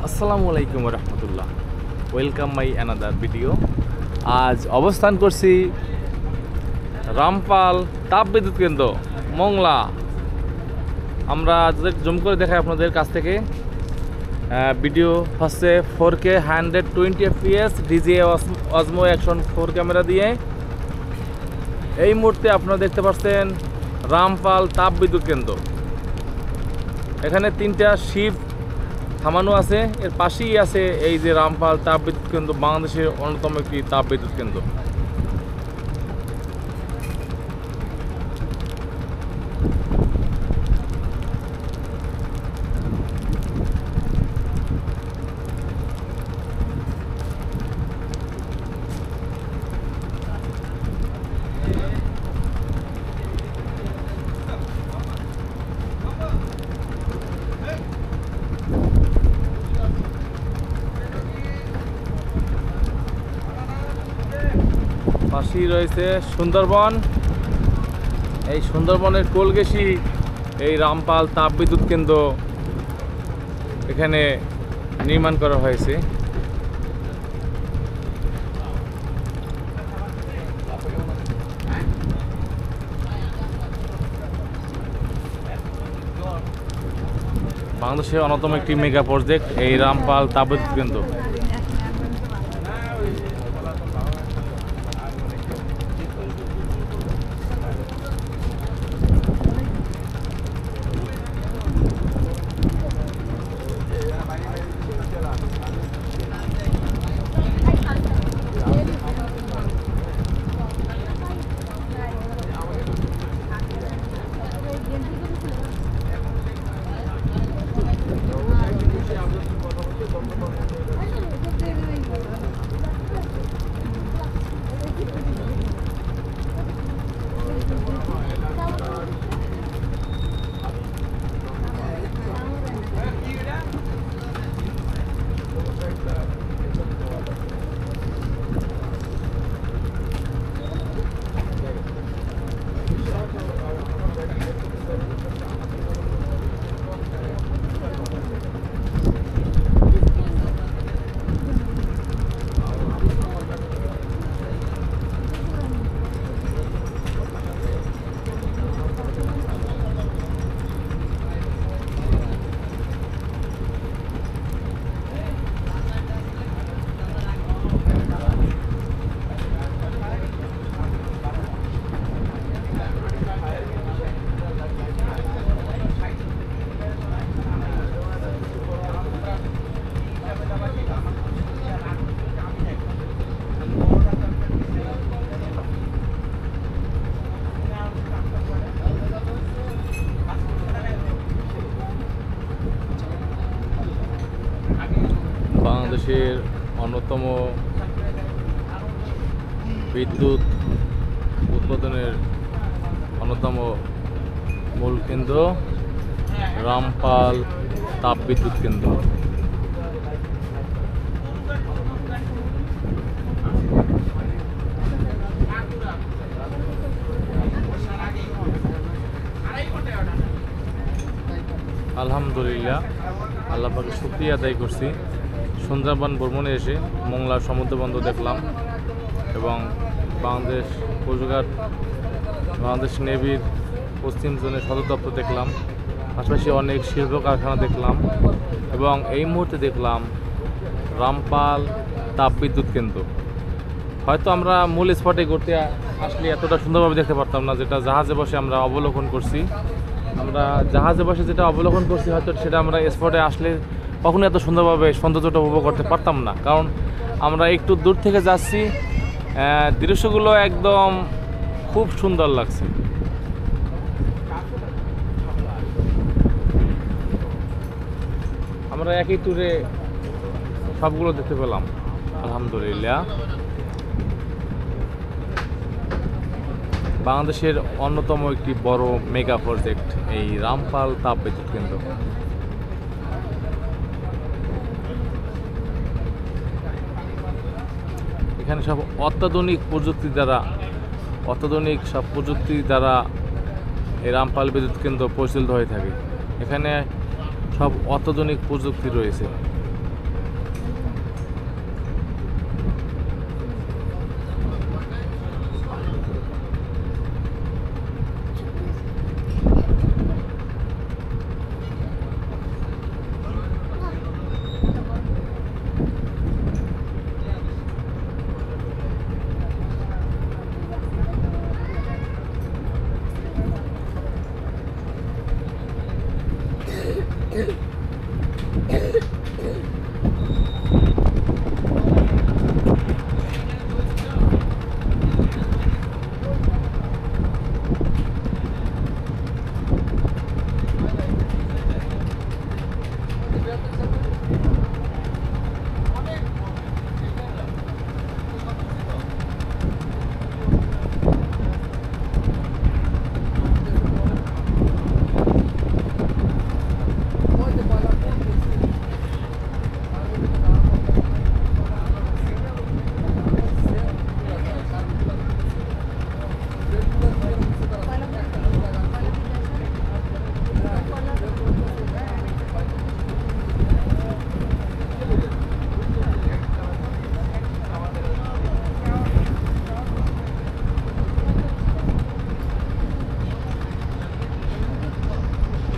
আসসালামু আলাইকুম রহমতুল্লাহ। Welcome my another video. আজ অবস্থান করছি রামপাল তাপবিদ্যুৎ কেন্দ্র মংলা। আমরা যদি জুম করে দেখাই আপনাদের কাছ থেকে ভিডিও হচ্ছে 4K 120 FPS DJI Osmo Action 4 camera দিয়ে। এই মুহূর্তে আপনারা দেখতে পাচ্ছেন রামপাল তাপবিদ্যুৎ কেন্দ্র। এখানে 3টা শিপ থামানো আছে, এর পাশেই আছে এই যে রামপাল তাপবিদ্যুৎ কেন্দ্র, বাংলাদেশের অন্যতম একটি তাপবিদ্যুৎ কেন্দ্র। পাশেই রয়েছে সুন্দরবন। এই সুন্দরবনের কোল ঘেঁষি এই রামপাল তাপবিদ্যুৎ কেন্দ্র এখানে নির্মাণ করা হয়েছে। বাংলাদেশের অন্যতম একটি মেগা প্রজেক্ট এই রামপাল তাপবিদ্যুৎ কেন্দ্র। বাংলাদেশের অন্যতম বিদ্যুৎ উৎপাদনের অন্যতম মূল কেন্দ্র রামপাল তাপবিদ্যুৎ কেন্দ্র। আলহামদুলিল্লাহ, আল্লাহ পাকের শুকরিয়া আদায় করছি। সুন্দরবন ভ্রমণে এসে মংলার সমুদ্র বন্দর দেখলাম এবং বাংলাদেশ কোস্টগার্ড, বাংলাদেশ নেভির পশ্চিম জোনের সদর দপ্তর দেখলাম। পাশাপাশি অনেক শিল্প কারখানা দেখলাম এবং এই মুহূর্তে দেখলাম রামপাল তাপবিদ্যুৎ কেন্দ্র। হয়তো আমরা মূল স্পটে ঘুরতে আসলে এতটা সুন্দরভাবে দেখতে পারতাম না, যেটা জাহাজে বসে আমরা অবলোকন করছি। আমরা জাহাজে বসে যেটা অবলোকন করছি হয়তো সেটা আমরা স্পটে আসলে কখনো এত সুন্দরভাবে সৌন্দর্যটা উপভোগ করতে পারতাম না, কারণ আমরা একটু দূর থেকে যাচ্ছি। দৃশ্যগুলো একদম খুব সুন্দর লাগছে। আমরা একই ট্যুরে সবগুলো দেখতে পেলাম, আলহামদুলিল্লাহ। বাংলাদেশের অন্যতম একটি বড় মেগা প্রজেক্ট এই রামপাল তাপবিদ্যুৎ কেন্দ্র। এখানে সব অত্যাধুনিক প্রযুক্তি দ্বারা এই রামপাল বিদ্যুৎ কেন্দ্র পরিচালিত হয়ে থাকে। এখানে সব অত্যাধুনিক প্রযুক্তি রয়েছে।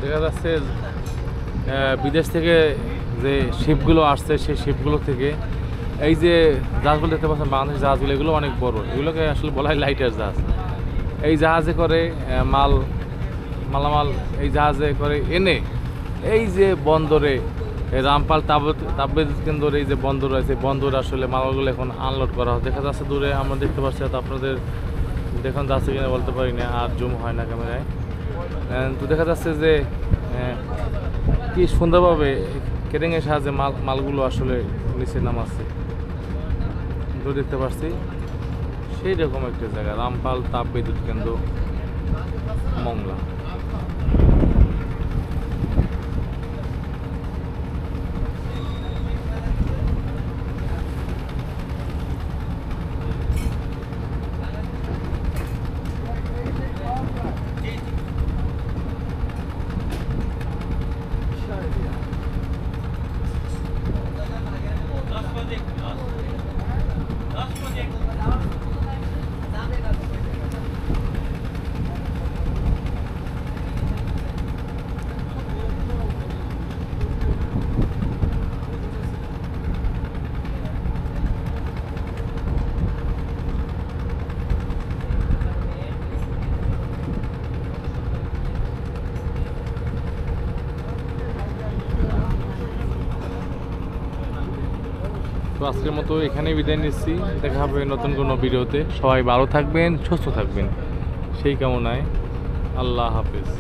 দেখা যাচ্ছে বিদেশ থেকে যে শিপগুলো আসছে সেই শিপগুলো থেকে এই যে জাহাজগুলো দেখতে পাচ্ছেন বাংলাদেশ জাহাজগুলো এগুলো অনেক বড়, এগুলোকে আসলে বলা হয় লাইটার জাহাজ। এই জাহাজে করে মালামাল এই জাহাজে করে এনে এই যে বন্দরে রামপাল তাপবিদ্যুৎ কেন্দ্রের এই যে বন্দর রয়েছে, বন্দর আসলে মালগুলো এখন আনলোড করা হয়। দেখা যাচ্ছে দূরে আমরা দেখতে পাচ্ছি, তো আপনাদের দেখুন যাচ্ছে কিনা বলতে পারি না, আর জুম হয় না ক্যামেরায়। তো দেখা যাচ্ছে যে কি সুন্দরভাবে কেরেঙের সাহায্যে মালগুলো আসলে নিচে নামাচ্ছে। তো দেখতে পাচ্ছি সেই রকম একটা জায়গা, রামপাল তাপবিদ্যুৎ কেন্দ্র মংলা। তো আজকের মতো এখানেই বিদায় নিচ্ছি, দেখা হবে নতুন কোনো ভিডিওতে। সবাই ভালো থাকবেন, সুস্থ থাকবেন সেই কামনায়, আল্লাহ হাফেজ।